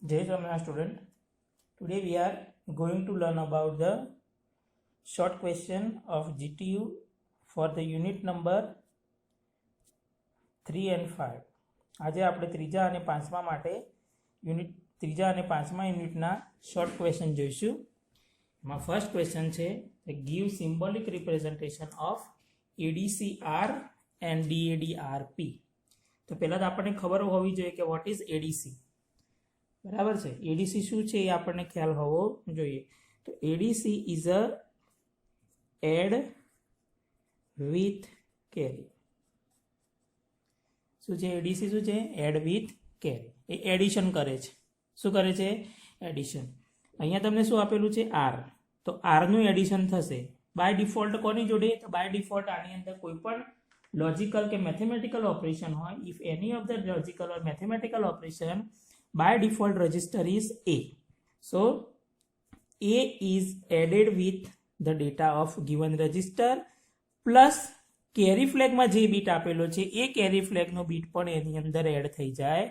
Jai Ramana student. Today we are going to learn about the short question of GTU for the unit number 3 and 5. આજે આપણે ત્રીજા અને પાંચમા માટે ત્રીજા અને પાંચમા યુનિટના શોર્ટ ક્વેશ્ચન જોઈશું. એમાં ફર્સ્ટ ક્વેશ્ચન છે give symbolic representation of ADCR and DADRP. તો પહેલાં તો આપણને ખબર હોવી જોઈએ કે વોટ ઇઝ ADC. બરાબર છે, એડીસી શું છે એ આપણને ખ્યાલ હોવો જોઈએ. તો ADC is a add with carry. શું છે એડીસી? શું છે? Add with carry. એ એડિશન કરે છે. શું કરે છે? એડિશન. અહીંયા તમને શું આપેલું છે? આર. તો આરનું એડિશન થશે બાય ડિફોલ્ટ કોની જોડે? તો બાય ડિફોલ્ટ આની અંદર કોઈ પણ લોજિકલ કે મેથેમેટિકલ ઓપરેશન હોય, if any of the logical or mathematical operation by default register is A. So A is added with the data of given register plus carry flag માં જે bit આપેલો છે એ carry flag નો bit પણ એની અંદર add થઈ જાય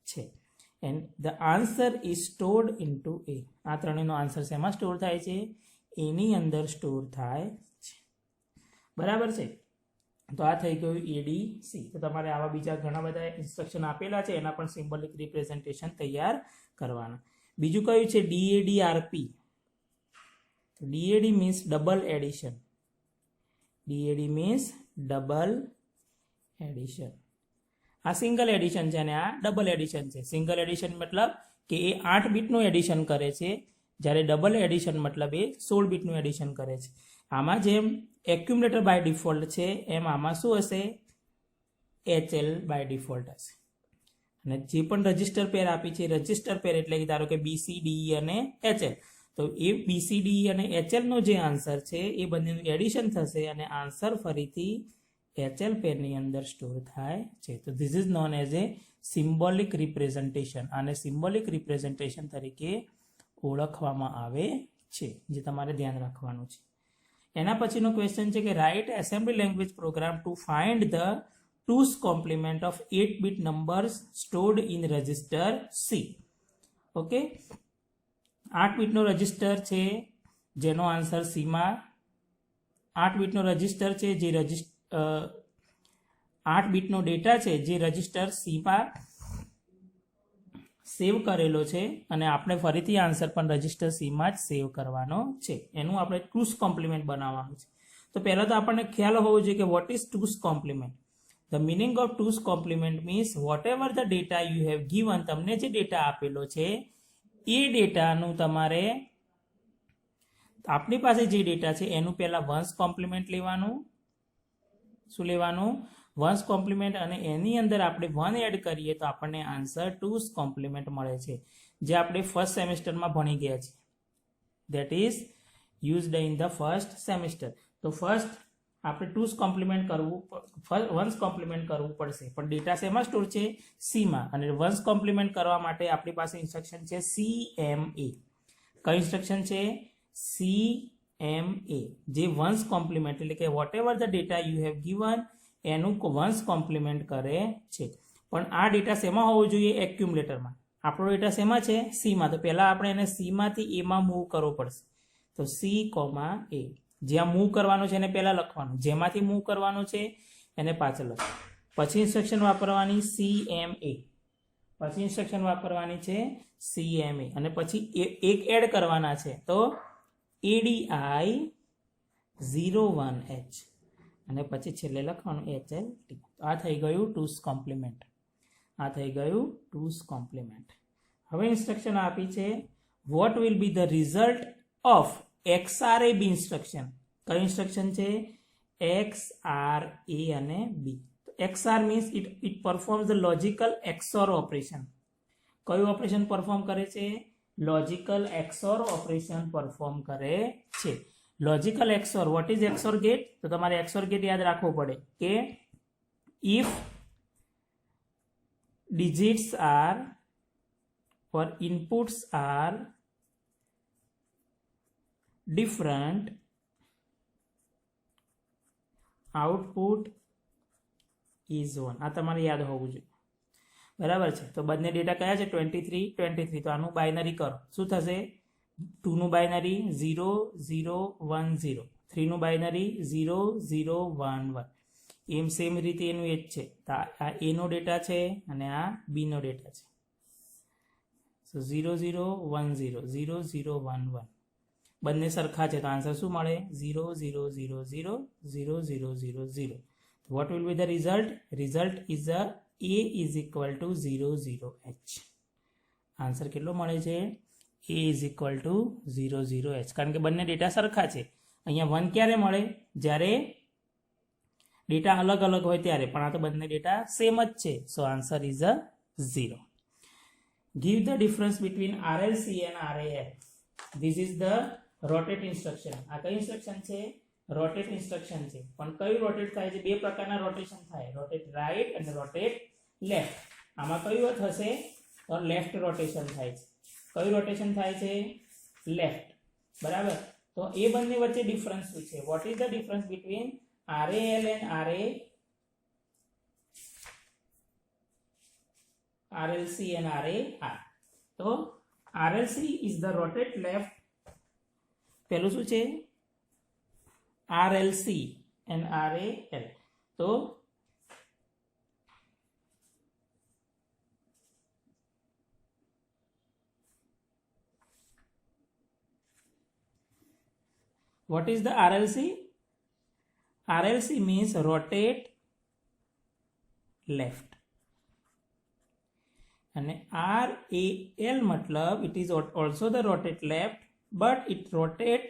છે. and the answer is stored into A. આ ત્રણેયનો આન્સર શેમાં સ્ટોર થાય છે? એની અંદર સ્ટોર થાય છે. બરાબર છે. તો આ થઈ ગયું એડીસી. તો તમારે આવા બીજા ઘણા બધા ઇન્સ્ટ્રક્શન આપેલા છે, એના પણ સિમ્બોલિક રિપ્રેઝન્ટેશન તૈયાર કરવાના. બીજું કયું છે? DADRP. તો DAD means double addition. DAD means double addition. આ સિંગલ એડિશન છે અને આ ડબલ એડિશન છે. સિંગલ એડિશન મતલબ કે એ 8 બીટનું એડિશન કરે છે, જ્યારે ડબલ એડિશન મતલબ એ 16 બીટનું એડિશન કરે છે. આમાં જેમ એક્યુમ્યુલેટર બાય ડિફોલ્ટ છે એમ આમાં શું હશે? HL બાય ડિફોલ્ટ હશે. અને જે પણ રજિસ્ટર પેર આપી છે રજિસ્ટર પેર એટલે કે ધારો કે BCDE અને HL. તો એ BCDE અને HL નો જે આન્સર છે એ બંનેનું એડિશન થશે અને આન્સર ફરીથી HL પેરની અંદર સ્ટોર થાય છે. તો this is known as a symbolic representation. આને સિમ્બોલિક રિપ્રેઝન્ટેશન તરીકે ઓળખવામાં આવે છે, જે તમારે ધ્યાન રાખવાનું છે. એના પછીનો ક્વેશ્ચન છે કે write assembly language program to find the 2's complement of 8-bit numbers stored in register C. Okay, 8 બીટનો રજિસ્ટર છે જેનો આન્સર સીમાં 8 બીટનો રજિસ્ટર છે, જે 8 બીટનો ડેટા છે જે રજિસ્ટર સીમાં સેવ કરેલો છે અને આપણે ફરીથી આન્સર પણ રજિસ્ટર સીમાં જ સેવ કરવાનો છે. એનું આપણે 2's કોમ્પ્લિમેન્ટ બનાવવાનું છે. તો પહેલાં તો આપણને ખ્યાલ હોવો જોઈએ કે what is 2's compliment. The meaning of 2's compliment means what ever the data you have given. તમને જે ડેટા આપેલો છે એ ડેટાનું તમારે, આપણી પાસે જે ડેટા છે એનું પહેલાં 1's કોમ્પ્લિમેન્ટ લેવાનું. શું લેવાનું? 1's compliment. અને એની અંદર આપણે 1 એડ કરીએ તો આપણને આન્સર 2's કોમ્પ્લિમેન્ટ મળે છે, જે આપણે ફર્સ્ટ સેમેસ્ટરમાં ભણી ગયા છીએ. That is used in the first semester. તો ફર્સ્ટ આપણે 2's કોમ્પ્લિમેન્ટ કરવું, 1's કોમ્પ્લિમેન્ટ કરવું પડશે. પણ ડેટા શેમાં સ્ટોર છે? સીમાં. અને 1's કોમ્પ્લિમેન્ટ કરવા માટે આપણી પાસે ઇન્સ્ટ્રક્શન છે CMA. કઈ ઇન્સ્ટ્રક્શન છે? CMA, જે 1's કોમ્પ્લિમેન્ટ એટલે કે whatever the data you have given એનું 1's કોમ્પ્લિમેન્ટ કરે છે. પણ આ ડેટા શેમાં હોવો જોઈએ? એક્યુમ્યુલેટરમાં. આપણો ડેટા શેમાં છે? સીમાં. તો પહેલાં આપણે એને સીમાંથી એમાં મૂવ કરવો પડશે. તો C, A. જ્યાં મૂવ કરવાનું છે એને પહેલાં લખવાનું, જેમાંથી મૂવ કરવાનું છે એને પાછળ લખવાનું. પછી ઇન્સ્ટ્રક્શન વાપરવાની CMA. પછી ઇન્સ્ટ્રક્શન વાપરવાની છે CMA. અને પછી એક એડ કરવાના છે તો ADI 01H. અને પછી છેલ્લે લખવાનું HLT. આ થઈ ગયું 2's કોમ્પ્લિમેન્ટ. આ થઈ ગયું 2's કોમ્પ્લિમેન્ટ. હવે ઇન્સ્ટ્રક્શન આપી છે what will be the result of XRAB instruction. કઈ ઇન્સ્ટ્રક્શન છે? XRA અને B. XR means it performs the logical XOR operation. કયું ઓપરેશન પરફોર્મ કરે છે? લોજિકલ XOR ઓપરેશન પરફોર્મ કરે છે. Logical XOR. What is XOR gate? તો તમારે XOR ગેટ યાદ રાખવો પડે કે if digits are or inputs are different, output is 1. આ તમારે યાદ હોવું જોઈએ. બરાબર છે. તો બંને ડેટા કયા છે? 23 23. તો આનું બાયનરી કરો. શું થશે? 2 નું બાયનરી 0 0 1 0, 3 નું બાયનરી 0 0 1 1. એમ સેમ રીતે એનું એ જ છે. તો આ એ નો ડેટા છે અને આ બી નો ડેટા છે. સો 0 0 1 0 0 0 1 1 બંને સરખા છે. તો આન્સર શું મળે? 0 0 0 0 0 0 0 0. What will be the result? Result is a is equal to 0 0 h. Answer કેટલો મળે છે? a is equal to 0 0 h. કારણ કે બંને ડેટા સરખા છે. અહીંયા 1 ક્યારે મળે? જ્યારે ડેટા અલગ અલગ હોય ત્યારે, પણ આ તો બંને ડેટા સેમ જ છે. So answer is a 0. Give the difference between RLC and RAL. This is the rotate instruction. આ કઈ ઇન્સ્ટ્રક્શન છે? રોટેટ ઇન્સ્ટ્રક્શન છે. પણ કયું રોટેટ થાય છે? બે પ્રકારના રોટેશન થાય, રોટેટ રાઈટ અને રોટેટ લેફ્ટ. આમાં કયું થશે? તો લેફ્ટ રોટેશન થાય છે. કયું રોટેશન થાય છે? લેફ્ટ. બરાબર. તો એ બંને વચ્ચે ડિફરન્સ શું છે? What is the difference between RAL and RLC and RAR? તો RLC is the rotate left. પેલું શું છે? RLC and RAL. તો what is the RLC? RLC means rotate left. And RAL matlab it is also the rotate left, but it rotate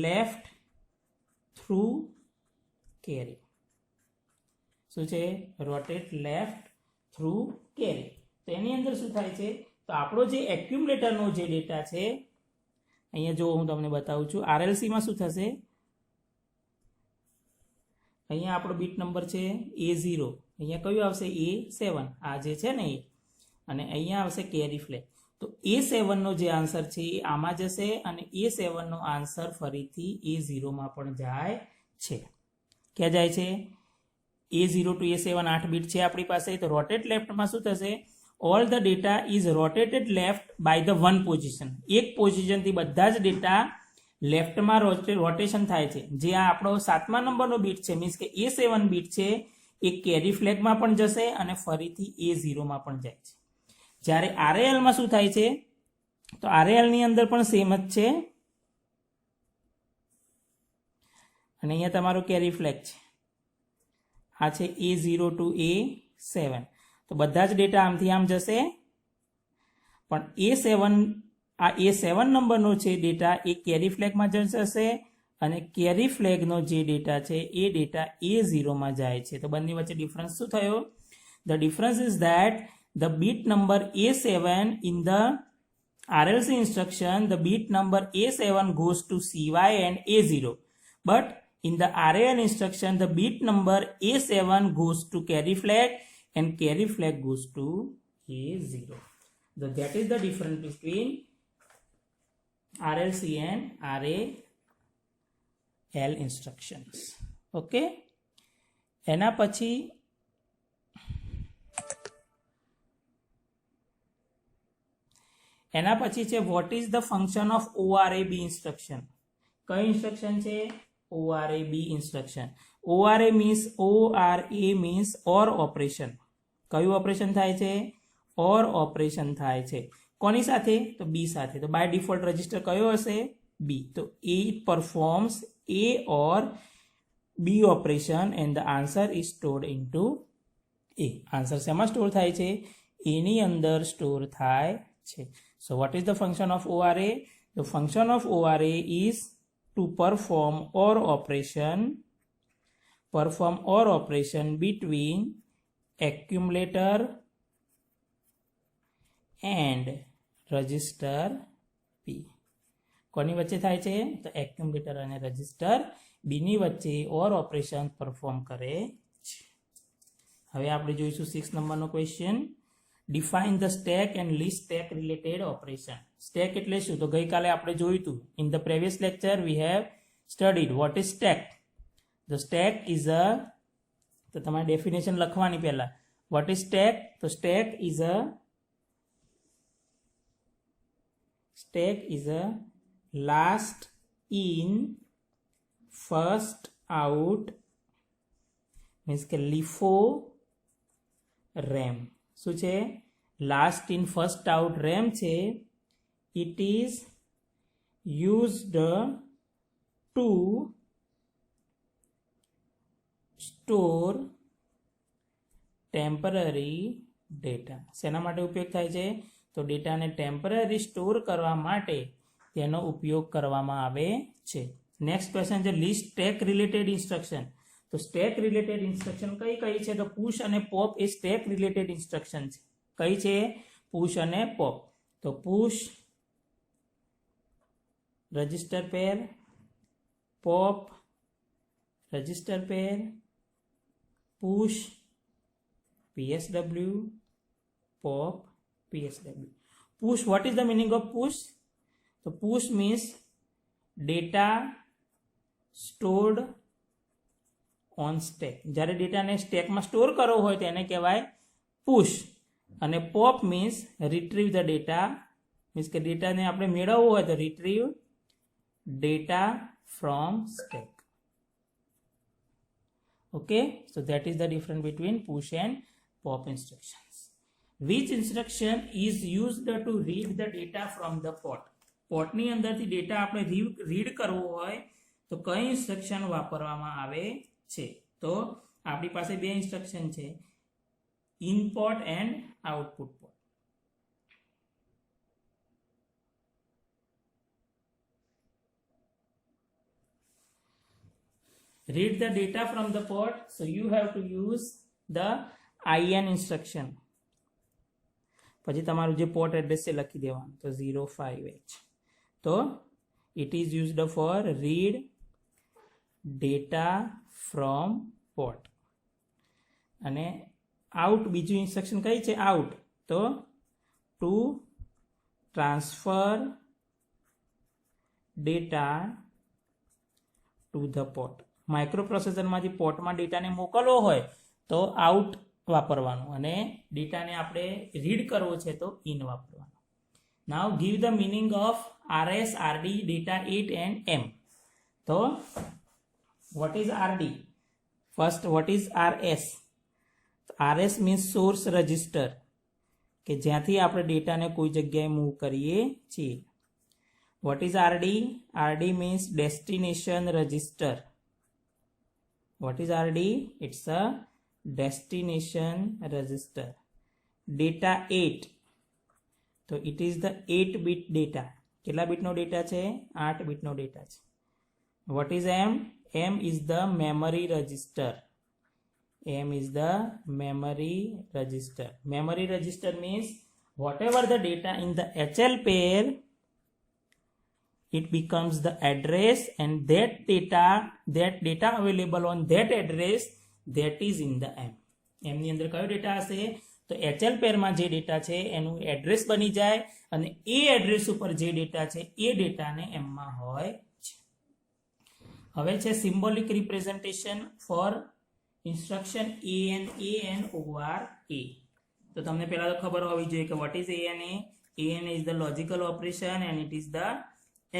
left through carry. શું છે? Rotate left through કેરી. તો એની અંદર શું થાય છે? તો આપણો જે એક્યુમ્યુલેટરનો જે ડેટા છે, અહીંયા જો હું તમને બતાવું છું, આરએલસીમાં શું થશે? અહીંયા આપણો બીટ નંબર છે A0, અહીંયા કયું આવશે? A7, આ જે છે ને એ, અને અહીંયા આવશે કેરી ફ્લેગ. તો A7 નો જે આન્સર છે એ આમાં જશે અને A7 નો આન્સર ફરીથી A0 માં પણ જાય છે. ક્યાં જાય છે? A0 to A7 8 બીટ છે આપણી પાસે. તો રોટેટ લેફ્ટમાં શું થશે? All the data is rotated left by the one position. એક પોઝિશનથી બધા જ ડેટા લેફ્ટમાં રોટેશન થાય છે. જે આ આપણો 7મા નંબરનો બીટ છે, મીન્સ કે A7 બીટ છે, એ કેરી ફ્લેગમાં પણ જશે અને ફરીથી A0 માં પણ જાય છે. જ્યારે RALમાં શું થાય છે? તો RALની અંદર પણ સેમ જ છે અને અહીંયા તમારો કેરી ફ્લેગ છે. આ છે A0 to A7. તો બધા જ ડેટા આમથી આમ જશે, પણ આ A7 નંબરનો છે ડેટા એ કેરી ફ્લેગમાં જશે અને કેરી ફ્લેગનો જે ડેટા છે એ ડેટા A0 માં જાય છે. તો બંને વચ્ચે ડિફરન્સ શું થયો? The difference is that the bit number A7 in the RLC instruction, the bit number A7 goes to CY and A0. But in the RAL instruction, the bit number A7 goes to carry flag and carry flag goes to A0. So that is the difference between RLC and RAL instructions. Okay. એના પછી છે what is the function of ORAB instruction? કઈ instruction છે? ORAB instruction. ORA means OR operation. કયું operation થાય છે? OR operation થાય છે. કોની સાથે? તો B સાથે. તો બાય ડિફોલ્ટ રજિસ્ટર કયો હશે? B. તો it performs A or B operation and the answer is stored into A. Answer શેમાં સ્ટોર થાય છે? A ની અંદર સ્ટોર થાય છે. So what is the function of ORA? The function of ORA is to perform OR operation between accumulator and register P. કોની વચ્ચે થાય છે? તો એક્યુમ્યુલેટર અને રજિસ્ટર B ની વચ્ચે OR ઓપરેશન પરફોર્મ કરે છે. હવે આપણે જોઈશું 6 નંબરનો question. Define the stack and least stack related operation. Stack એટલે શું? તો ગઈકાલે આપણે જોયું હતું. In the previous lecture we have studied what is stack. The stack is a, તો તમારે ડેફિનેશન લખવાની પહેલા, what is stack? So stack is a last in first out, means કે LIFO RAM. શું છે? Last in first out RAM છે. It is used to store temporary data. શેના માટે ઉપયોગ થાય છે? તો ડેટાને ટેમ્પરરી સ્ટોર કરવા માટે તેનો ઉપયોગ કરવામાં આવે છે. નેક્સ્ટ ક્વેશ્ચન છે લિસ્ટ સ્ટેક રિલેટેડ ઇન્સ્ટ્રક્શન. તો સ્ટેક રિલેટેડ ઇન્સ્ટ્રક્શન કઈ છે? તો પુશ અને પોપ એ સ્ટેક રિલેટેડ ઇન્સ્ટ્રક્શન છે. કઈ છે? પુશ અને પોપ. તો push register pair, pop register pair, push PSW, pop PSW. Push, what is the meaning of push? So push means data stored on stack. જ્યારે ડેટાને સ્ટેકમાં store કરવો હોય તો એને કહેવાય પુશ. અને pop means retrieve the data, means કે ડેટાને આપણે મેળવવો હોય તો retrieve data from stack. Okay, so that is the difference between push and pop instructions. Which instruction is used to read the data from the pot? પોટની અંદરથી data આપણે read કરવો હોય તો કઈ ઇન્સ્ટ્રક્શન વાપરવામાં આવે છે? તો આપણી પાસે બે ઇન્સ્ટ્રક્શન છે, in port and output port. Read the data from the pot, so you have to use the IN instruction. પછી તમારું જે પોર્ટ એડ્રેસ છે લખી દેવાનું, તો 05H. તો it is used for read data from pot. અને આઉટ બીજું ઇન્સ્ટ્રક્શન કઈ છે? આઉટ. તો to transfer data to the pot. Micro પ્રોસેસરમાંથી પોર્ટમાં ડેટાને મોકલવો હોય તો આઉટ વાપરવાનું, અને ડેટાને આપણે રીડ કરવો છે તો ઇન વાપરવાનું. Now give the meaning of RS, RD, data 8 and M. તો what is RD? First, what is RS? RS means source register, કે જ્યાંથી આપણે ડેટાને કોઈ જગ્યાએ મૂવ કરીએ છીએ. What is RD? RD means destination register. What is RD? It's a destination register. Data 8. So it is the 8-bit data. કેટલા બીટનો ડેટા છે? 8 બીટનો ડેટા છે. What is M? M is the memory register. M is the memory register. Memory register means whatever the data in the HL pair, it becomes the address, and that data available on that address, that is in the M. M ની અંદર કયો data હશે? તો HL પેરમાં જે data છે એનું address બની જાય, અને એ એડ્રેસ ઉપર જે ડેટા છે એ ડેટાને M માં હોય છે. હવે છે symbolic representation for instruction AN OR A. તો તમને પહેલા તો ખબર હોવી જોઈએ કે what is ANA? ANA is the logical operation and it is the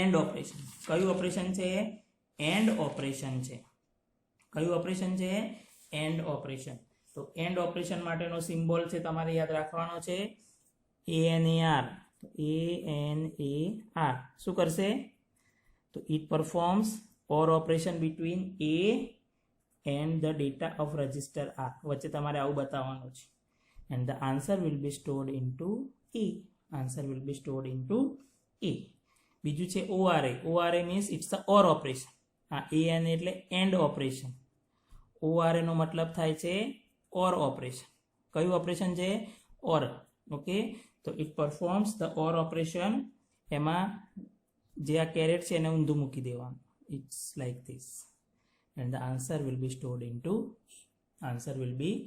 and operation. કયું ઓપરેશન છે? એન્ડ ઓપરેશન છે. કયું ઓપરેશન છે? And operation. તો એન્ડ ઓપરેશન માટેનો સિમ્બોલ છે તમારે યાદ રાખવાનો છે ANAR. ANAR શું કરશે? તો it performs or operation between A and the data of register R. વચ્ચે તમારે આવું બતાવવાનું છે. And the answer will be stored into A. Answer will be stored into A. બીજું છે ORA. ORA means it's a or operation. આ AN એટલે and operation. ORA નો મતલબ થાય છે ઓર ઓપરેશન. કયું ઓપરેશન છે? ઓર. ઓકે, તો it performs the or operation. એમાં જે આ કેરેટ છે એને ઊંધું મૂકી દેવાનું. It's like this, and the answer will be stored into A. Answer will be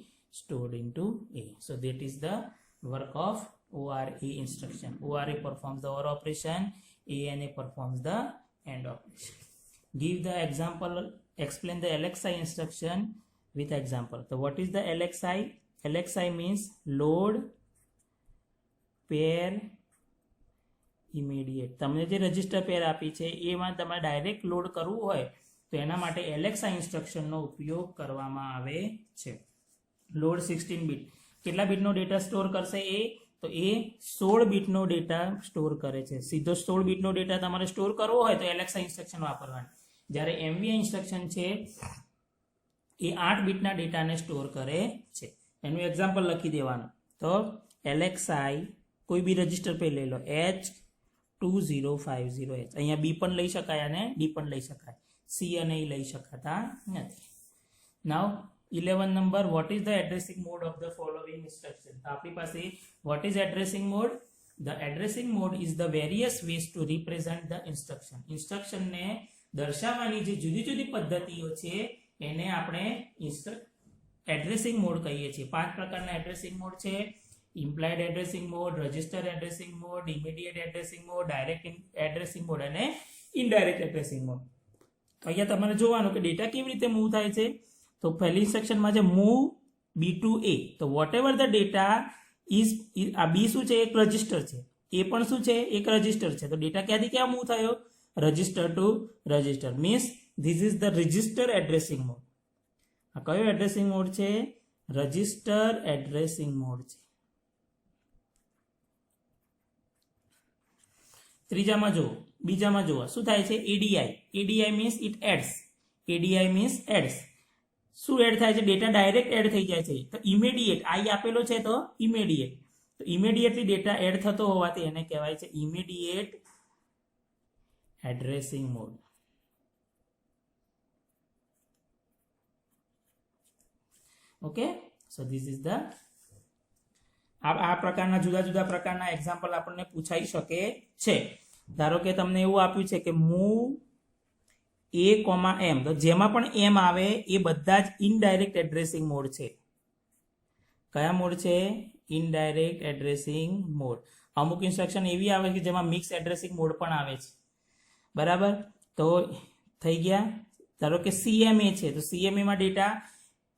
stored into A. So that is the work of ORA instruction. ORA performs the OR operation, ANA performs the AND operation. Give the example, explain the LXI instruction with example. So what is the LXI? LXI means load pair immediate. તમને જે register પેર આપી છે એમાં તમારે direct load કરવું હોય તો એના માટે LXI ઇન્સ્ટ્રક્શનનો ઉપયોગ કરવામાં આવે છે. Load 16 bit. કેટલા બીટનો ડેટા સ્ટોર કરશે એ? તો એ 16 બીટનો ડેટા સ્ટોર કરે છે. સીધો 16 બીટનો ડેટા તમારે સ્ટોર કરવો હોય તો LXI ઇન્સ્ટ્રક્શન વાપરવાની. જ્યારે MVI ઇન્સ્ટ્રક્શન છે એ 8 બીટના ડેટાને સ્ટોર કરે છે. એનું એક્ઝામ્પલ લખી દેવાનું. તો LXI કોઈ બી રજિસ્ટર પે લઈ લો H2050H. અહીંયા બી પણ લઈ શકાય અને ડી પણ લઈ શકાય. સી અને ઈ લઈ શકાતા નથી. નાઉ 11 number, what is the addressing mode of the following instruction? તો આપણી પાસે what is addressing mode? The addressing mode is the various ways to represent the instruction. instruction ને દર્શાવવાની જે જુદી જુદી પદ્ધતિઓ છે એને આપણે એડ્રેસિંગ મોડ કહીએ છીએ. 5 પ્રકારના એડ્રેસિંગ મોડ છે. Implied addressing mode, register addressing mode, immediate addressing mode, direct addressing mode અને ઇનડાયરેક્ટ એડ્રેસિંગ મોડ. અહીંયા તમારે જોવાનું કે ડેટા કેવી રીતે મૂવ થાય છે. તો પહેલી સેક્શનમાં છે મૂવ બી ટુ એ. તો whatever the data is, આ બી શું છે? એક રજિસ્ટર છે. એ પણ શું છે? એક રજિસ્ટર છે. તો ડેટા ક્યાંથી ક્યાં મૂવ થયો? Register to register. Means this is the register addressing mode. આ કયો એડ્રેસિંગ મોડ છે? રજિસ્ટર એડ્રેસિંગ મોડ છે. ત્રીજામાં જુઓ, બીજામાં જુઓ શું થાય છે? ADI. ADI means it adds. ADI means adds. શું એડ થાય છે? ડેટા ડાયરેક્ટ એડ થઈ જાય છે. તો ઇમિડિયેટ, આઈ આપેલો છે તો ઇમિડિયેટ. તો ઇમિડિયેટલી ડેટા એડ થતો હોવાથી એને કહેવાય છે immediate addressing mode. Okay, so this is the, આ પ્રકારના જુદા જુદા પ્રકારના એક્ઝામ્પલ આપણને પૂછાઈ શકે છે. ધારો કે તમને એવું આપ્યું છે કે મૂવ A, M. તો જેમાં પણ M આવે એ બધા જ ઇનડાયરેક્ટ એડ્રેસિંગ મોડ છે. કયા મોડ છે? Indirect addressing mode. અમુક ઇન્સ્ટ્રક્શન એવી આવે કે જેમાં મિક્સ એડ્રેસિંગ મોડ પણ આવે છે. બરાબર? તો થઈ ગયા. ધારો કે CMA છે તો CMA માં ડેટા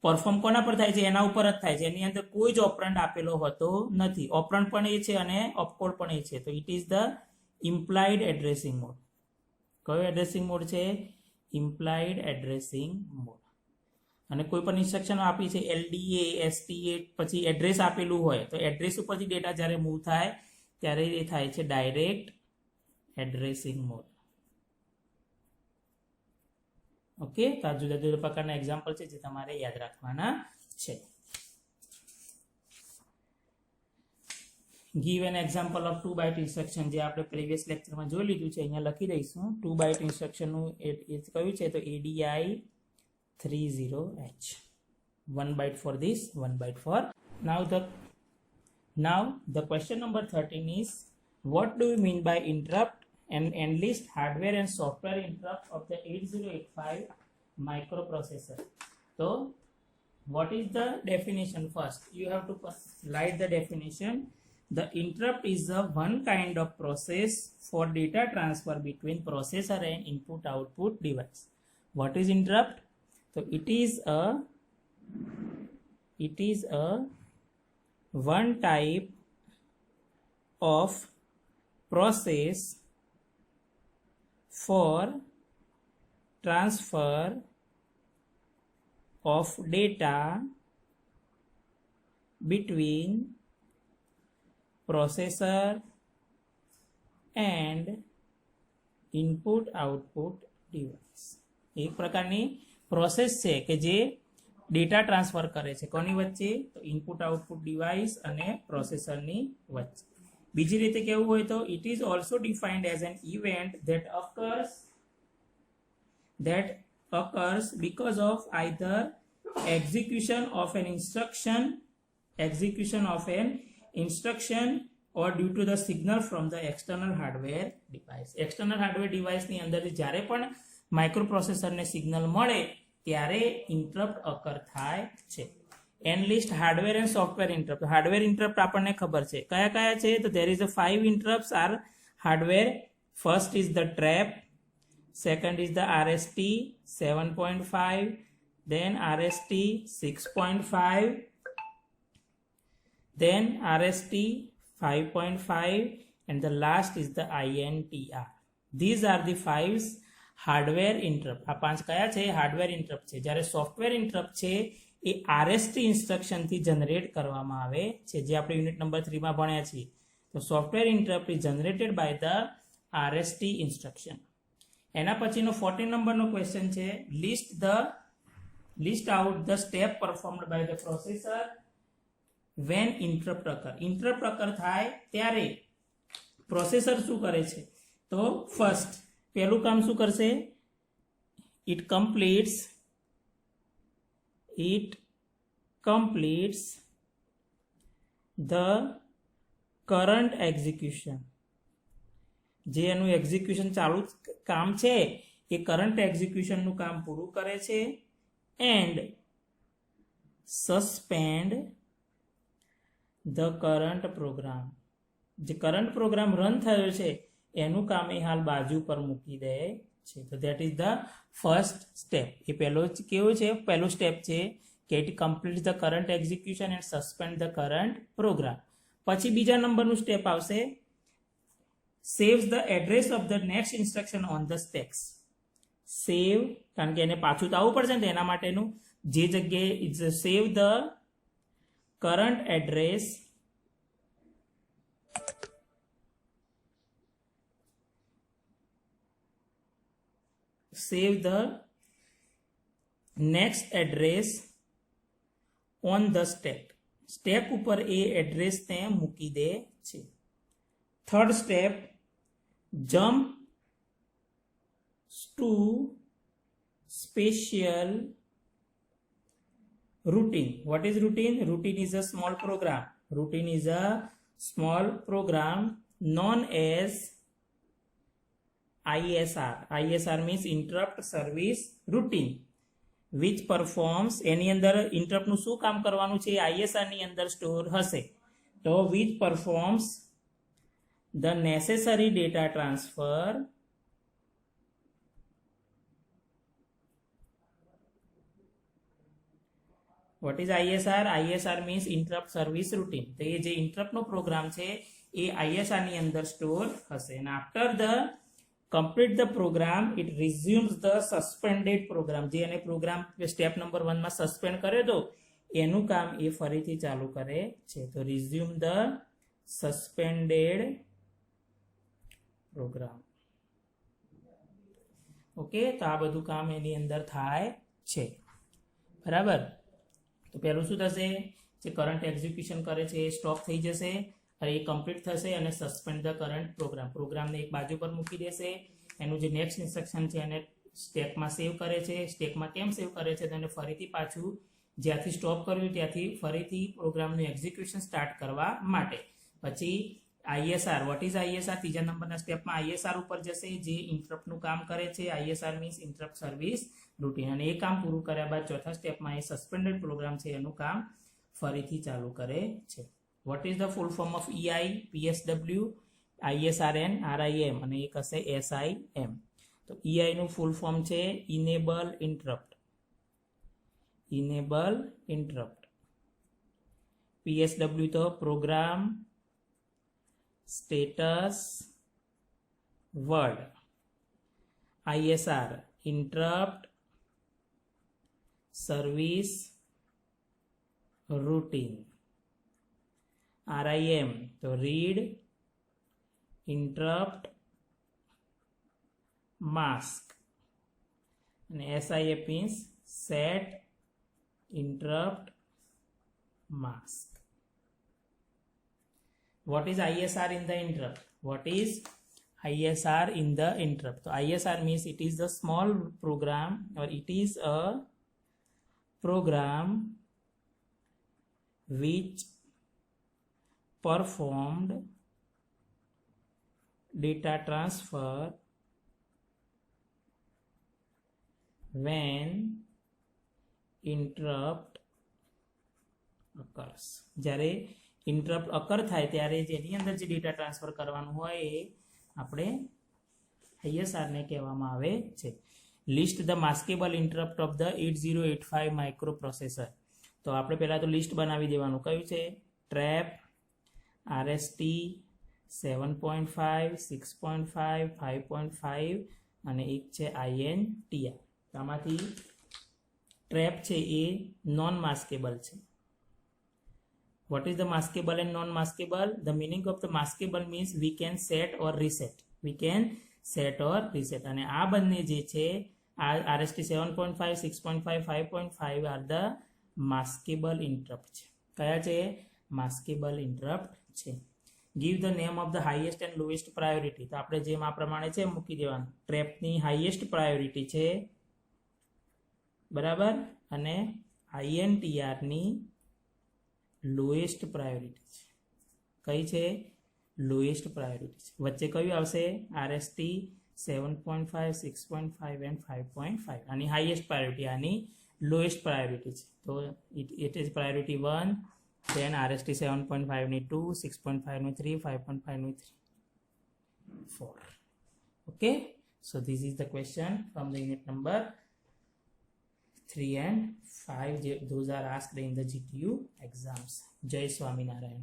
પરફોર્મ કોના પર થાય છે? એના ઉપર જ થાય છે. એની અંદર કોઈ જ ઓપરન્ડ આપેલો હોતો નથી. ઓપરન્ડ પણ એ છે અને ઓપકોડ પણ એ છે. તો it is the implied addressing mode. કયો એડ્રેસિંગ મોડ છે? Implied addressing mode. અને કોઈ પણ ઇન્સ્ટ્રક્શન આપી છે LDA, STA, પછી એડ્રેસ આપેલું હોય તો એડ્રેસ ઉપરથી ડેટા જ્યારે મૂવ થાય ત્યારે એ થાય છે ડાયરેક્ટ એડ્રેસિંગ મોડ. ઓકે, તો આ જુદા જુદા પ્રકારના એક્ઝામ્પલ છે જે તમારે યાદ રાખવાના છે. Give an example of 2 byte instruction, જે આપણે પ્રીવિયસ લેક્ચરમાં જોઈ લીધું છે. અહીંયા લખી દઈશું 2 બાઇટ ઇન્સ્ટ્રક્શનનું એ કયું છે? તો ADI 30H. 1 byte for this, 1 byte for. Now the question number 13 is, what do you mean by interrupt and enlist hardware and software interrupt of the 8085 microprocessor? So what is the definition? First you have to write the definition. The interrupt is a one kind of process for data transfer between processor and input output device. What is interrupt? So it is a one type of process for transfer of data between processor and input output device. એક પ્રકારની process છે કે જે data transfer કરે છે કોની વચ્ચે? તો ઇનપુટ આઉટપુટ ડિવાઇસ અને પ્રોસેસરની વચ્ચે. બીજી રીતે કેવું હોય તો it is also defined as an event that occurs because of either execution of an instruction or due to the signal from the external hardware device. external hardware device ની અંદરથી જ્યારે પણ માઇક્રોપ્રોસેસરને સિગ્નલ મળે ત્યારે ઇન્ટરપ્ટ અકર થાય છે. Enlist hardware and software interrupt. Hardware interrupt આપણને ખબર છે કયા કયા છે? તો there is a 5 interrupts are hardware. First is the trap, second is the RST 7.5, then RST 6.5, then RST 5.5, and the last is the INTR. These are the 5 hardware interrupt. આ 5 કયા છે? હાર્ડવેર ઇન્ટરપ્ટ છે. જ્યારે software interrupt છે એ RST ઇન્સ્ટ્રક્શનથી generate કરવામાં આવે છે, જે આપણે યુનિટ નંબર 3 માં ભણ્યા છીએ. તો software interrupt is generated by the RST instruction. એના પછીનો 14 નંબરનો ક્વેશ્ચન છે, list out the step performed by the processor when interrupt occur. Interrupt occur થાય ત્યારે પ્રોસેસર શું કરે છે? તો ફર્સ્ટ પહેલું કામ શું કરશે? It completes the current execution. જે એનું એક્ઝિક્યુશન ચાલુ કામ છે એ કરંટ એક્ઝિક્યુશનનું કામ પૂરું કરે છે. And suspend the current program. જે કરંટ પ્રોગ્રામ રન થયો છે એનું કામ એ હાલ બાજુ પર મૂકી દે છે. તો that is the first step. એ પહેલો કેવું છે? પહેલું સ્ટેપ છે કે it complete the current execution and suspend the current program. પછી બીજા નંબરનું સ્ટેપ આવશે, saves the address of the next instruction on the stacks. Save, કારણ કે એને પાછું તો આવવું પડશે ને, એના માટેનું જે જગ્યાએ it's save the current address save the next address on the stack. Stack ઉપર એ એડ્રેસને મૂકી દે છે. Third step, jump to special routine. What is routine? Routine is a small program. Routine is a small program known as ISR. ISR means interrupt service routine, which performs, એની અંદર ઇન્ટરપ્ટનું શું કામ કરવાનું છે? ISR ની અંદર સ્ટોર હશે. તો which performs the necessary data transfer what is ISR? ISR means interrupt service routine. તો એ જે ઇન્ટરપ્ટનો પ્રોગ્રામ છે એ ISR ની અંદર સ્ટોર હશે. and after the complete the program it resumes the suspended program. જે એને પ્રોગ્રામ સ્ટેપ નંબર 1 માં suspend કર્યો તો એનું કામ એ ફરીથી ચાલુ કરે છે. તો resume the suspended program. Okay, તો આ બધું કામ એની અંદર થાય છે. બરાબર. તો પહેલું શું થશે? જે કરંટ એક્ઝિક્યુશન કરે છે એ સ્ટોપ થઈ જશે, અને એ કમ્પ્લીટ થશે અને સસ્પેન્ડ ધ કરંટ પ્રોગ્રામને એક બાજુ પર મૂકી દેશે. એનું જે નેક્સ્ટ ઇન્સ્ટ્રક્શન છે એને સ્ટેકમાં સેવ કરે છે. સ્ટેકમાં કેમ સેવ કરે છે? તો એને ફરીથી પાછું જ્યાંથી સ્ટોપ કર્યું ત્યાંથી ફરીથી પ્રોગ્રામનું એક્ઝિક્યુશન સ્ટાર્ટ કરવા માટે. પછી ISR, વોટ ઇઝ ISR? ત્રીજા નંબરના સ્ટેપમાં ISR ઉપર જશે, જે ઇન્ટરપ્ટનું કામ કરે છે. ISR means interrupt service routine. અને એ કામ પૂરું કર્યા બાદ ચોથા સ્ટેપમાં એ સસ્પેન્ડેડ પ્રોગ્રામ છે એનું કામ ફરીથી ચાલુ કરે છે. What is the full form of EI, PSW, ISRN, RIM અને એક હશે SIM. તો EI નું ફૂલ ફોર્મ છે ઇનેબલ ઇન્ટરપ્ટ. PSW તો program status word. ISR interrupt service routine. RIM તો રીડ ઇન્ટરપ્ટ માસ્ક. અને SIM means set interrupt mask. What is ISR in the interrupt? What is ISR in the interrupt? So ISR means it is the small program, or it is a program which performed data transfer when interrupt occurs. જ્યારે interrupt occur થાય ત્યારે જેની અંદર જે data transfer કરવાનું હોય એ આપણે ISR ને કહેવામાં આવે છે. List the maskable interrupt of the 8085 micro processor. તો આપણે પહેલાં તો લિસ્ટ બનાવી દેવાનું. કયું છે? ટ્રેપ, RST 7.5, 6.5, 5.5 અને એક છે INTR. આમાંથી ટ્રેપ છે એ નોન માસ્કેબલ છે. What is the maskable and non-maskable? The meaning of the maskable means we can set or reset. We can set or reset. અને આ બંને જે છે આ RST 7.5, 6.5, 5.5 are the maskable interrupt છે. કયા છે? maskable interrupt છે. Give the name of the highest and lowest priority. તો આપણે જેમ આ પ્રમાણે છે મૂકી દેવાનું. ટ્રેપની હાઈએસ્ટ પ્રાયોરિટી છે, બરાબર, અને INTR ની લોએસ્ટ પ્રાયોરિટી છે. કઈ છે? લોએસ્ટ પ્રાયોરિટી છે. વચ્ચે કયું આવશે? RST 7.5, 6.5 and 5.5. આની હાઈએસ્ટ પ્રાયોરિટી, આની લોએસ્ટ પ્રાયોરિટી છે. તો it is priority 1, then RST 7.5 ની 2, 6.5 ની 3, 5.5 ની 4. Okay, so this is the question from the unit number 3 and 5. Those are asked in the GTU exams. Jai Swaminarayan.